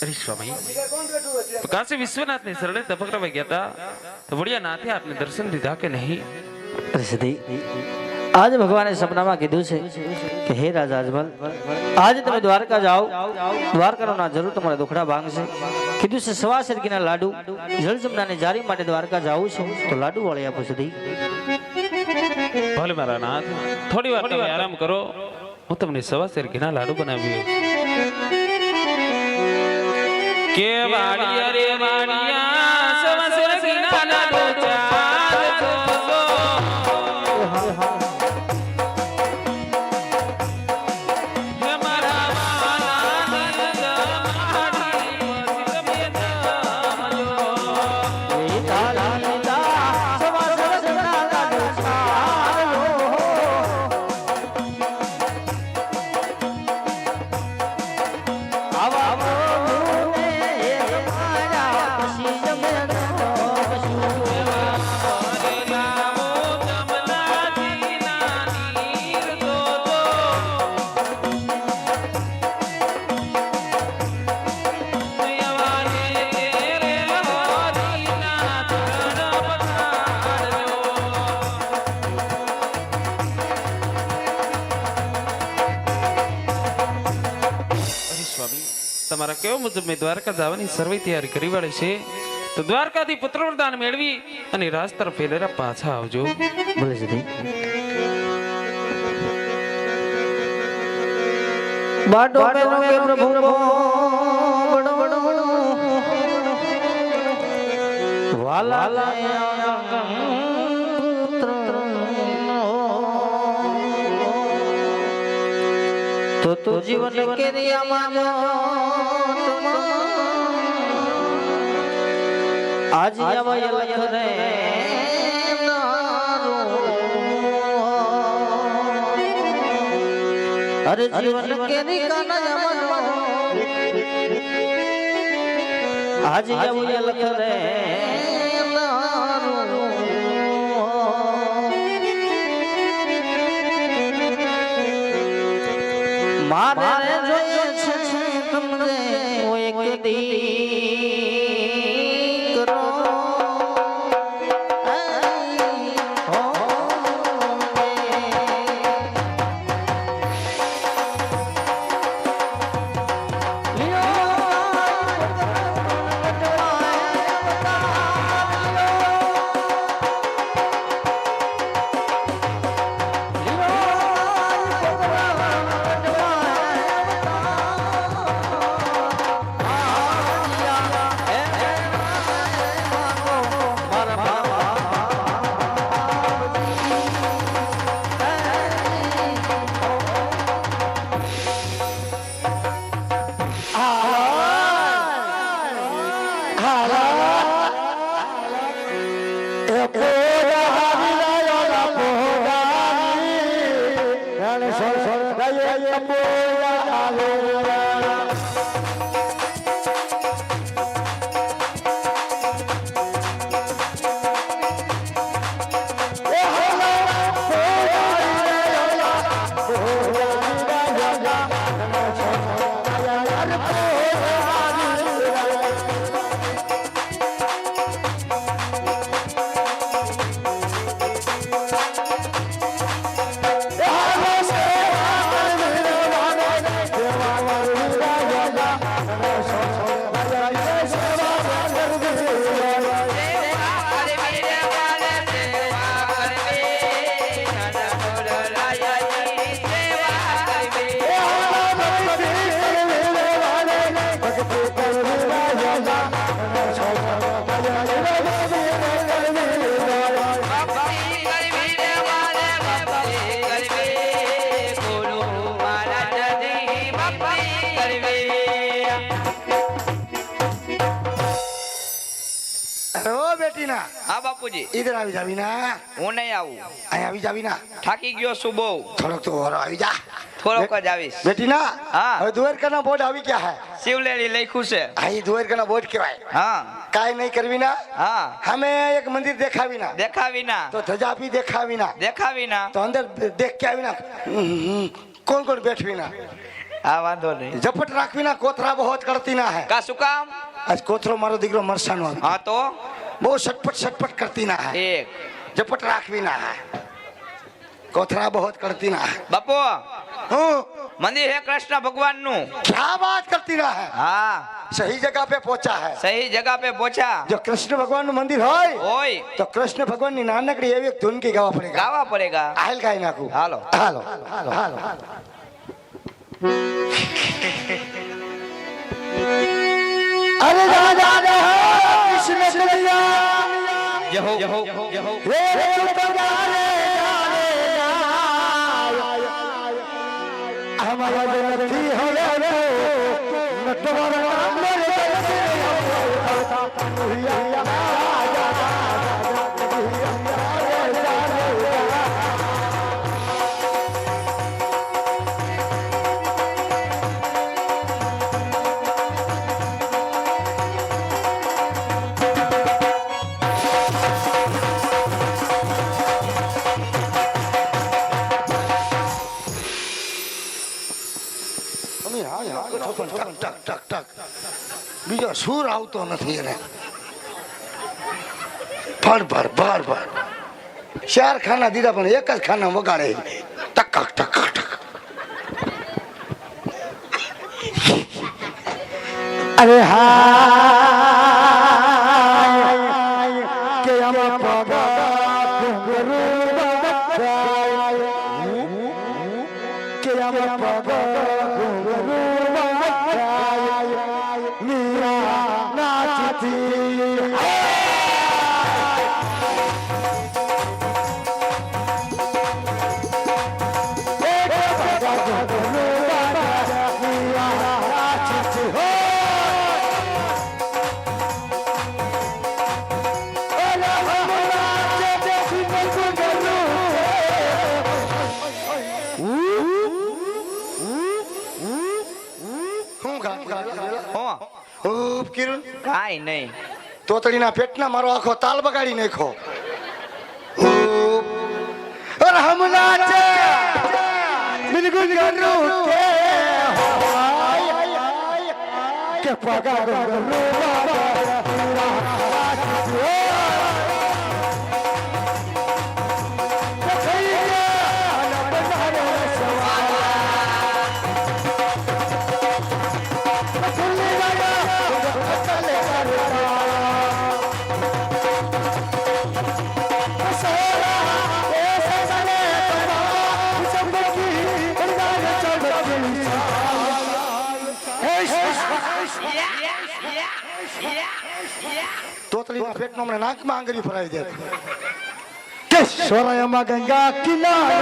અરે સ્વામી તો કાશી વિશ્વનાથની શરણે તપકરવા ગયા હતા તો વડિયા નાથે આપને દર્શન દીધા કે નહીં? અરે સતી આજે ભગવાને સપનામાં કીધું છે કે હે રાજા અજમલ આજે તમે દ્વારકા જાઓ દ્વારકાનો ના જરૂર તમારા દુખડા ભાંગશે. કીધું છે સવા શેરગીના લાડુ જળજમનાની જારી માટે દ્વારકા જાવું છે તો લાડુ વાળી આપો સતી. ભલે મારા નાથ થોડી વાર તમે આરામ કરો, હું તમને સવા શેર ઘીના લાડુ બનાવી કે વાડિયા રે વાડિયા સવા શેર ઘીના લાડુ ચાલતો હે મારા વાલા જમાડી તમે નામજો તમારા કેવા મુજબ મેં દ્વારકા જવાની સર્વે તૈયારી કરી વાળી છે તો દ્વારકાથી પુત્ર વરદાન મેળવી અને રાજ તરફ ફેલેરા પાછા આવજો. બોલે છે બાટો પેલો કે પ્રભુ બડો બડો વાલા તો જીવન કે આજ આવાય લખ રે અરે જીવન કે આજ આવાય લખ રે મારે જોઈએ છે તમને એક દી કરો હા બાપુજી, इधर આવી જાવી ના. હું નહીં આવું. અહીં આવી જાવી ના. થાકી ગયો છું બહુ. થોડોક તો ઓરો આવી જા. થોડોક જ આવીશ. બેટી ના. હા. હવે દ્વારકાના બોર્ડ આવી ગયા હે. શિવલેરી લખ્યું છે. આ ઈ દ્વારકાના બોર્ડ કહેવાય. હા કાઈ નહીં કરવી ના. હા. હમે એક મંદિર દેખાવી ના. દેખાવી ના. તો ધજા ભી દેખાવી ના. દેખાવી ના. તો અંદર દેખ કે આવી ના. કોણ કોણ બેઠવી ના. હા વાંધો નહીં. ઝપટ રાખવી ના. કોથરા બહોત કરતી ના હે. કા શું કામ? આજ કોથરો મારો દીકરો મરસાનો આવી. હા તો બહુ સટપટ કરતી ના હે. એક ઝપટ રાખવી ના હે. કોથરા બહોત કરતી ના હે. બાપુ, હું મંદિર है कृष्ण भगवान નું. क्या बात करती ना है. हाँ सही जगह पे पहुंचा है. सही जगह पे पहुंचा. जो कृष्ण भगवान નું મંદિર હોય ओय તો કૃષ્ણ ભગવાન ની નાનકડી એવી એક ધૂન કી ગાવા પડેગા. गावा पड़ेगा. હાલ ગાઈ નાખું. હાલો હાલો હાલો. અરે રાજા કૃષ્ણ કનૈયા યહો યહો યહો હે તુમરે હમારા જનતી હવે નટવર નામ લે બીજો સુર આવતો નથી એને. ભર ચાર ખાના દીધા પણ એક જ ખાના વગાડે. ટક ટક ટક. અરે હા કે આમાં પગા ઘુંઘરું બગાય કે આમાં પગા ઘુંઘરું બગાય મીરા નાચતી કાઈ નહીં તોતડીના પેટના મારો આખો તાલ બગાડી નાખ્યો અરે હમણાં છે બિલકુલ કરું કે પગાર તોતડીના પેટનો હમણાં નાકમાં આંગળી ફરાવી દે કે સોરાયામાં ગંગા કિનારે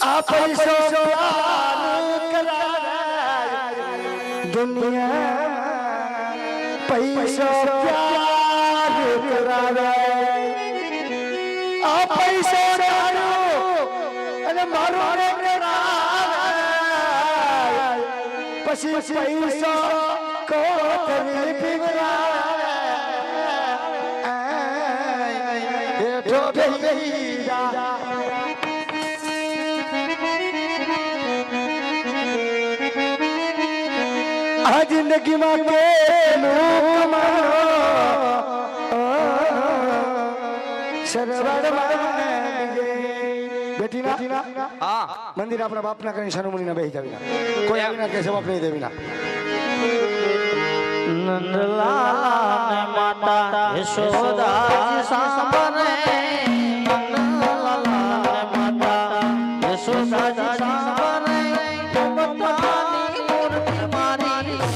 આ પૈસો દુનિયા પૈસો પ્યાર કરાવે આ પૈસો અને મારો પછી પૈસો કોતરી બેઠો બેહી આ જિંદગીમાં કેલું મંદિર આપણા બાપના કરીને સનુમુનિ ના બેહી જાવીના કોઈ આવીના કે જવાબ નહીં દેવીના નંદલાલ માતા યશોદા સાંભળે નંદલાલ માતા યશોદા સાંભળે પોતાની મૂર્તિ મારી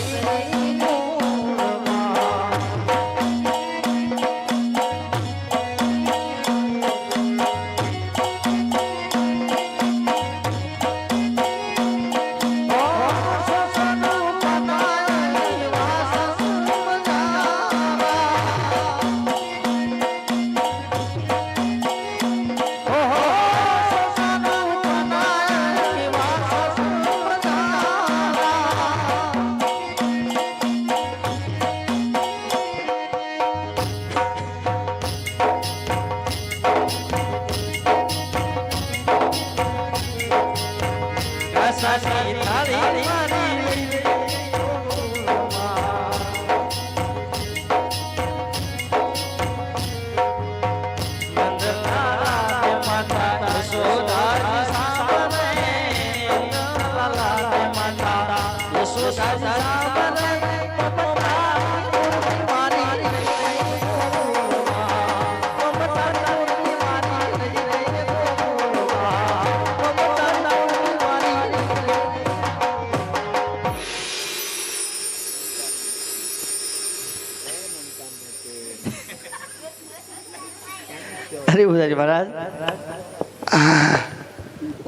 महाराज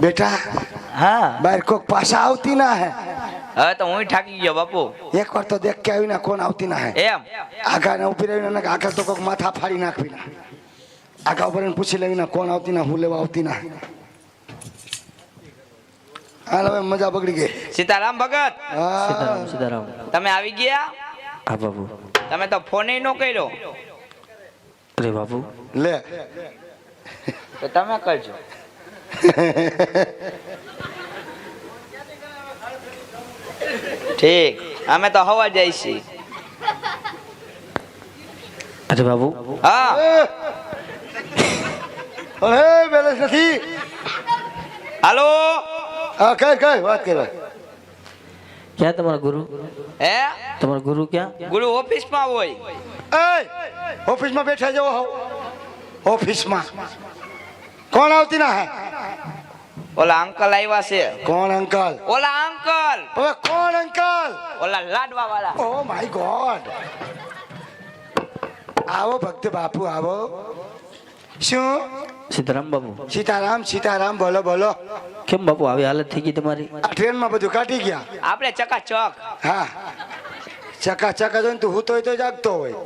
बेटा हाँ बाहर कोक पासा आवती ना है હવે તો હું ઠાકી ગયો બાપુ एक बार तो देख के आवीना कोण आवती ना है એમ आगा ने ऊपर आवीना आगा तो कोक माथा फाड़ी नाखवीना आगा ऊपर पूछी लेवीना कोण आवती ना હું લેવા આવતી ના હાલ હવે મજા બગડી ગઈ સીતારામ ભગત સીતારામ સીતારામ તમે આવી ગયા હા બાબુ તમે તો ફોન નો કર્યો અરે બાબુ લે તો તમે કરજો ઠીક અમે તો હવા જઈશી અરે બાબુ હા હે બેલેન્સ નથી. હાલો હા કઈ વાત કર. ક્યાં તમારા ગુરુ? હે તમારા ગુરુ ક્યાં? ગુરુ ઓફિસમાં હોય. ઓફિસમાં બેઠા જવો હો. ઓફિસમાં કોણ આવતી ના હે? ઓલા અંકલ આવ્યા છે. કોણ અંકલ? ઓલા અંકલ હવે કોણ અંકલ? ઓલા લાડવા વાળા. Oh my God. આવો ભક્ત બાપુ આવો. શું? સીતારામ બાબુ. સીતારામ સીતારામ બોલો બોલો. કેમ બાપુ આવી હાલત થઈ ગઈ તમારી? આ ટ્રેનમાં બધું કાઢી ગયા. આપણે ચકાચક. હા ચકા ચકા જોઈને તું હૂતો હોય તો જાગતો હોય.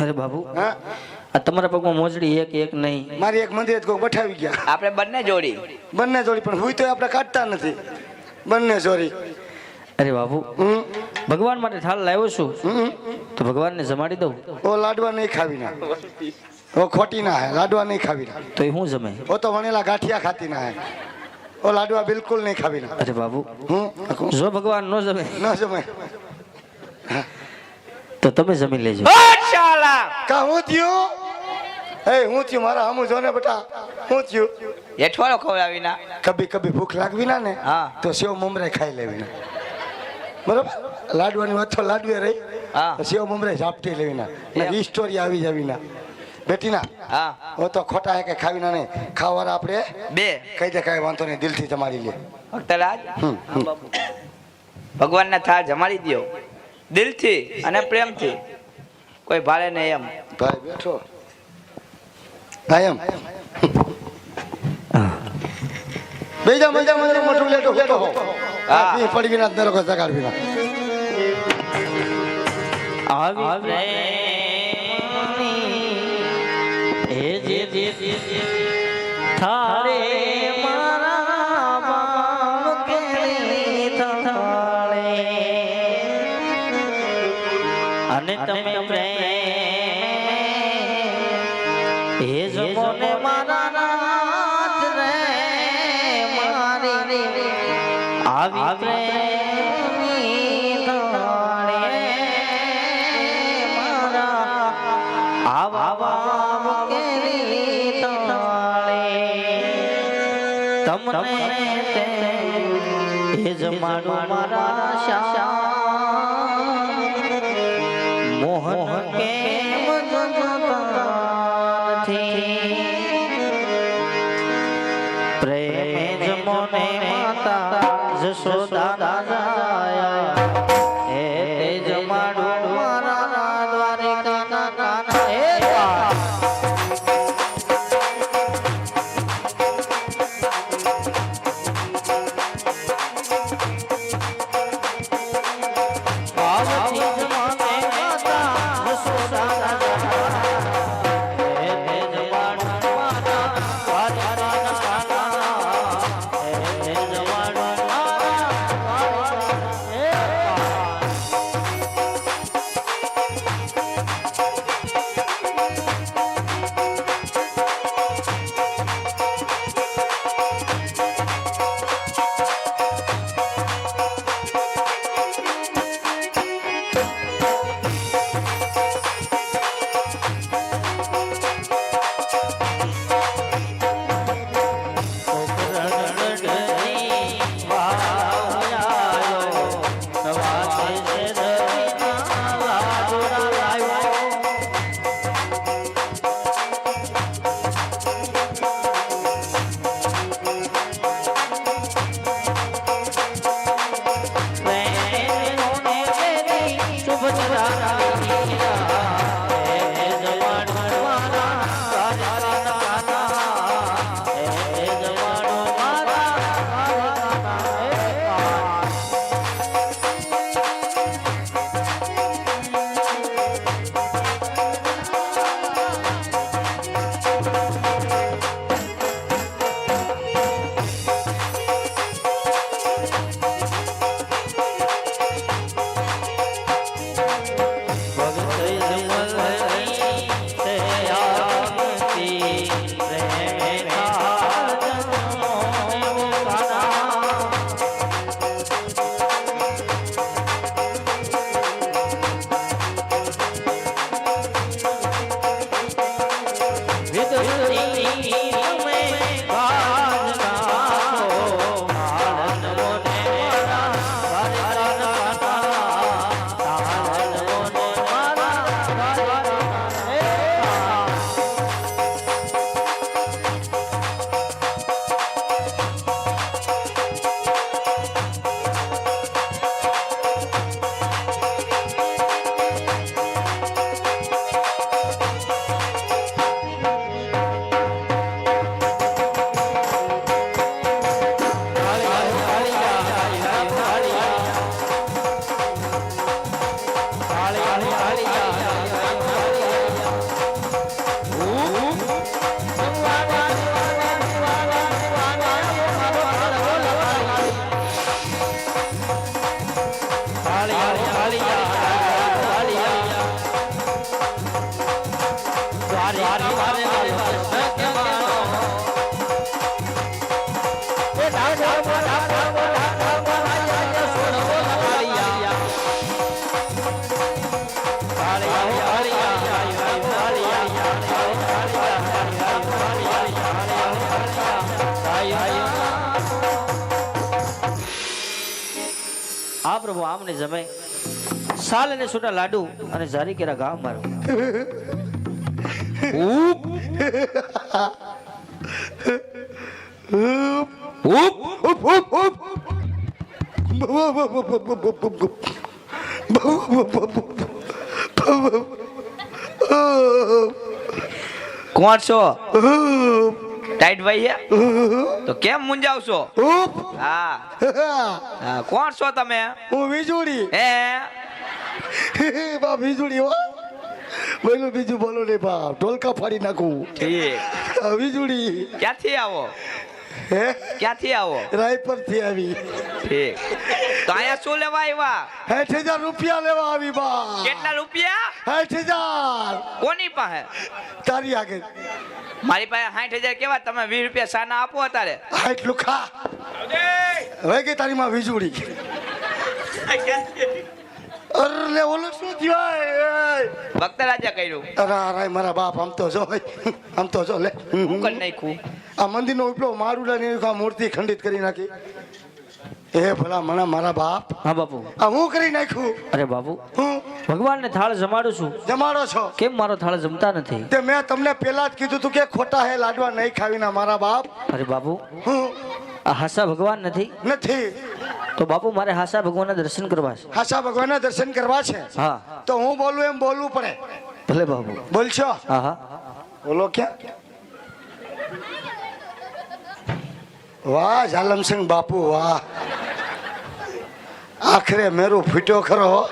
અરે બાબુ હા આ તમારા પગમાં મોજડી એક એક નહીં. મારી એક મંદિર કોઈ બઠાવી ગયા. આપણે બંને જોડી. બંને જોડી પણ હુઈ તો આપણે કાઢતા નથી. બંને જોડી. અરે બાબુ ભગવાન માટે થાળ લાવ્યો છું તો ભગવાનને જમાડી દઉં. ઓ લાડવા નહીં ખાવી ના. ઓ ખોટી ના હે. લાડવા નહીં ખાવી ના. તો એ હું જમે? ઓ તો વણેલા ગાંઠિયા ખાતી ના હે. ઓ લાડવા બિલકુલ નહીં ખાવી ના. અરે બાબુ હું જો ભગવાન ન જમે ન જમે તો તમે જમી લેજો. શાલા કા હું થયું? હું થયું મારા હમું જો ને બેટા. હું થયું? હેઠવાળો ખવડાવી ના. કભી કભી ભૂખ લાગવી ના ને હા. તો સેવ મમરાઈ ખાઈ લેવી ના. બરોબર લાડવાની વાત તો લાડવે રહી. હા. તો સેવ મમરાઈ ઝાપટી લેવી ના. ઈ સ્ટોરી આવી જવી ના. બેટી ના હા ઓ તો ખોટા હે કે ખાવી ના નહીં. ખાવાના આપણે બે કઈ દે કઈ વાંધો નહીં. દિલથી તમારી લે. ભક્તરાજ ભગવાનના થાળ જમાડી દ્યો દિલથી અને પ્રેમથી. કોઈ ભાડે નહીં એમ. ભાઈ બેઠો. હા એમ બેજા મજા મજા મોટું લેટો બેઠો. હા. પી પડી વિના નરકો જગાડ વિના. આવી પ્રેમની એ જે થાળે મારા બાપ કેરી થાળે અને તમે પ્રેમ એ જમોને મારા નાથ રે મારી આવી પ્રેમની થાળે મારા આવા કેરી થાળે તમને તે એ જમાડું મારા શ્યામ મોહન કેમ જગતાથી પ્રેમે જમોને માતા જશોદા જાયા એ તે જમાડું મારા દ્વારિકા કાના હે એ હારી વારે વારે કે મારો એ ડાળ આ પ્રભુ આમને જમે સાલ અને છોટા લાડુ અને જારી કેરા ગામ મારો કોણ છો ટાઈટ ભાઈ હે તો કેમ મુંજાવ છો હા હા, કોણ છો તમે હું વીજળી હે બા વીજળી હો બોલો બીજું બોલો ને બા ઢોલકા ફાડી નાખું ઠીક વીજળી ક્યાંથી આવો હે ક્યાંથી આવો રાયપર થી આવી ઠીક તો અહીંયા શું લેવા આવ્યા 60,000 રૂપિયા લેવા આવી બા કેટલા રૂપિયા 60,000 કોની પાસે તારી આગળ મારી પાસે 60,000 કેવા તમે 20 રૂપિયા સાના આપો અત્યારે આટલું ખા હવે કે તારી માં વીજળી અરે ઓલો શું થયું ભક્ત રાજા કર્યું અરે અરે મારા બાપ આમ તો જો આમ તો જો લે ઉકલ નાખ્યું આ મંદિરનો ઉપલો મારુડા ની આ મૂર્તિ ખંડિત કરી નાખી એ ભલા મણા મારા બાપ હા બાપુ આ હું કરી નાખ્યું અરે બાપુ હું ભગવાનને થાળ જમાડું છું જમાડો છો કેમ મારો થાળ જમતા નથી તે મેં તમને પેલા જ કીધું તું કે ખોટા હે લાડવા નહીં ખાવીના મારા બાપ અરે બાપુ હું આ હાસા ભગવાન નથી નથી તો બાપુ મારે હાસા ભગવાનના દર્શન કરવા છે હાસા ભગવાનના દર્શન કરવા છે હા તો હું બોલું એમ બોલવું પડે ભલે બાપુ બોલશો હા હા બોલો ક્યાં વાહ ઝાલમસિંહ બાપુ વાહ આખરે મેરું ફૂટ્યો ખરો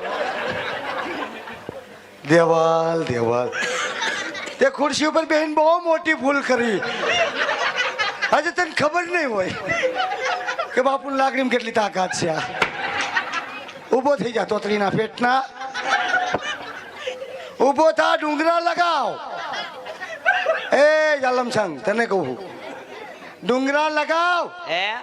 દેવાલ દેવાલ તે ખુરશી ઉપર બેન બહુ મોટી ભૂલ કરી આજે તને ખબર નહીં હોય કે બાપુ લાકડીમાં કેટલી તાકાત છે આ ઊભો થઈ જા તોતરીના પેટના ઊભો થા ડુંગરા લગાવ એ ઝાલમસિંહ તને કહું ડુંગરા લગાવ હે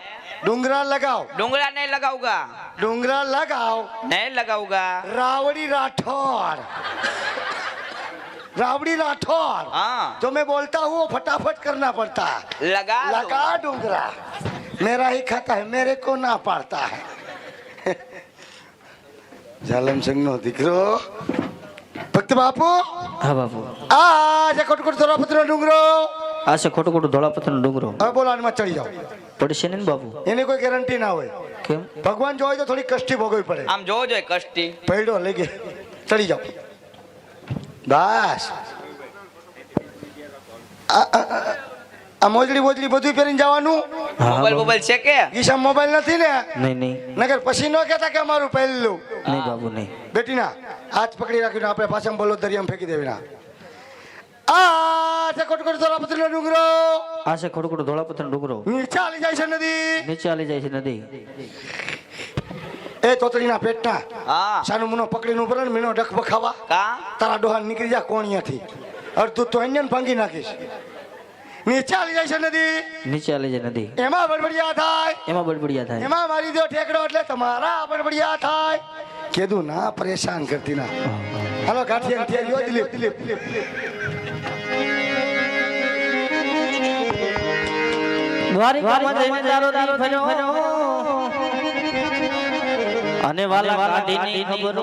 ડુંગરા લગાવ ડુંગરા નહીં लगाऊंगा डूंगरा लगाओ नहीं लगाऊंगा रावड़ी राठौर रावड़ी राठौर हाँ जो मैं बोलता हूँ वो फटाफट करना पड़ता है लगा दो। लगा डूंगरा मेरा ही खाता है मेरे को ना पाड़ता है ઝાલમસિંહ નો દીકરો ભક્ત બાપુ હા બાપુ આ જે કોટકોટ ધોળાપત્ર ડુંગરો આ છે ખોટું ખોટું ધોળાપત્રનો ડુંગરો હવે બોલો આમાં ચડી જાઓ પડશે ને બાપુ એની કોઈ ગેરંટી ના હોય કેમ ભગવાન જોઈ તો થોડી કષ્ટી ભોગવવી પડે આમ જોવો જોઈએ કષ્ટી પૈડો લઈ ગયે ચડી જાઓ બસ આ મોજડી બોજડી બધું પહેરીને જવાનું હા મોબાઈલ મોબાઈલ છે કે ગીસા મોબાઈલ નથી ને નહીં નહીં નગર પછી ન કહેતા કે અમારું પહેલું નહીં બાપુ નહીં બેટી ના હાથ પકડી રાખીને આપણે પાછા બોલો દરિયામાં ફેંકી દેવી ના આ છે કોટકોટ ધોળાપત્રનો ડુંગરો આ છે ખોટું ખોટું ધોળાપત્રનો ડુંગરો નીચે હાલી જાય છે નદી નીચે હાલી જાય છે નદી એ તોતડીના પેટના હા સાનું મુનો પકડીને ઉપર ને મીનો ડખ બખાવા કા તારા ડોહા નીકળી જા કોણિયાથી અડધું તો અહીંયા ભાંગી નાખીશ નીચે હાલી જાય છે નદી નીચે હાલી જાય નદી એમાં બડબડિયા થાય એમાં બડબડિયા થાય એમાં મારી દો ઠેકડો એટલે તમારા બડબડિયા થાય કીધું ના પરેશાન કરતી ના હાલો ગાંઠિયા તૈયારી દિલીપ દિલીપ દ્વારિકામાં જઈને તારો દી ફર્યો અને વાલા કાઢીની ખબર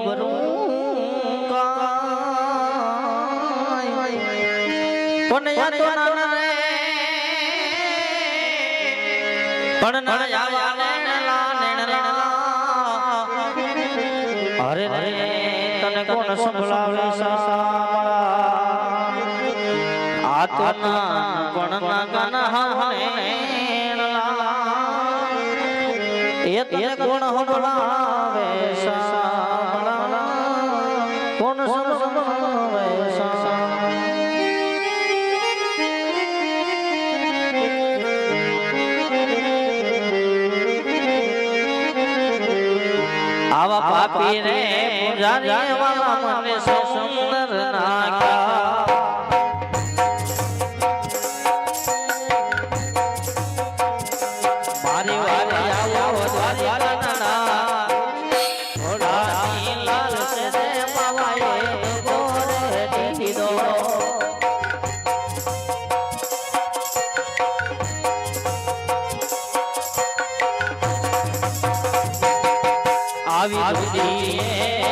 પણ યા તો નાના રે પણ ના આવા નેણલા અરે રે તને કોણ સંભળાવે આ તો ના પણ ના ગાના હાને એ તને કોણ સંભળાવે કોણ સંભળાવે આવા પાપી રે પૂજારી વાલા મને સુંદર નાખ્યા આવી